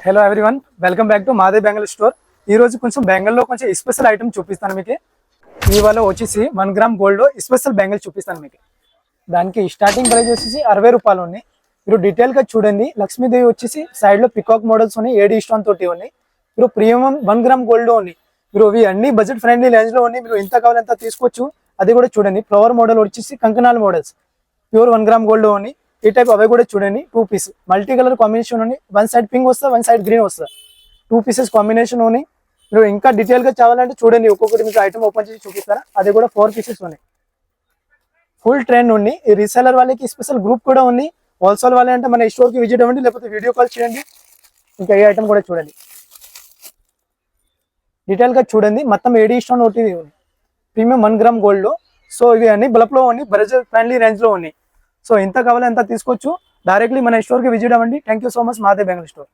Hello everyone, welcome back to మాదే Bengaluru store. ఈ రోజు కొంచెం బెంగళూరులో కొంచెం స్పెషల్ ఐటమ్ చూపిస్తాను మీకు. ఇవాళ వచ్చేసి 1 గ్రామ్ గోల్డ్ స్పెషల్ బ్యాంగిల్ చూపిస్తాను మీకు. దానికి స్టార్టింగ్ ప్రైస్ వచ్చేసి 60 రూపాయలు ఉన్నాయి. మీరు డీటెయిల్ గా చూడండి. లక్ష్మీదేవి వచ్చేసి సైడ్ లో పికాక్ మోడల్స్ ఉన్నాయి, ఏడీ స్టోన్ తోటి ఉన్నాయి. మీరు ప్రీమియం 1 గ్రామ్ గోల్డ్ ఉన్నాయి. మీరు ఇవి అన్ని బడ్జెట్ ఫ్రెండ్లీ రేంజ్ లో ఉన్నాయి. మీరు ఎంత కావాలంత తీసుకోవచ్చు. అది కూడా చూడండి. ఫ్లవర్ మోడల్ వచ్చేసి కంకనాల్ మోడల్స్ ప్యూర్ 1 గ్రామ్ గోల్డ్ ఉన్నాయి. ఈ టైప్ అవి కూడా చూడండి. 2 పీస్ మల్టీ కలర్ కాంబినేషన్ ఉంది. 1 సైడ్ పింక్ వస్తుంది, 1 సైడ్ గ్రీన్ వస్తుంది. 2 పీసెస్ కాంబినేషన్ ఉన్నాయి. మీరు ఇంకా డీటెయిల్ గా కావాలంటే చూడండి. ఒక్కొక్కటి మీకు ఐటమ్ ఓపెన్ చేసి చూపిస్తారా. అది కూడా 4 పీసెస్ ఉన్నాయి. ఫుల్ ట్రెండ్ ఉంది. ఈ రీసెలర్ వాళ్ళకి స్పెషల్ గ్రూప్ కూడా ఉంది. హోల్సేల్ వాళ్ళే అంటే మన స్టోర్ కి విజిట్ అవ్వండి, లేకపోతే వీడియో కాల్ చేయండి. ఇంకా ఈ ఐటమ్ కూడా చూడండి. డీటెయిల్ గా చూడండి. మొత్తం ఏడీ స్టోన్ ఒకటి ప్రీమియం 1 గ్రామ్ గోల్డ్. సో ఇవి అన్ని బల్క్ లో ఉన్నాయి, బడ్జెట్ ఫ్రెండ్లీ రేంజ్ లో ఉన్నాయి. సో ఎంత కావాలి ఎంత తీసుకోవచ్చు. డైరెక్ట్లీ మన స్టోర్ కి విజిట్ అవ్వండి. థ్యాంక్ యూ సో మచ్, మాదే బెంగళూరు స్టోర్.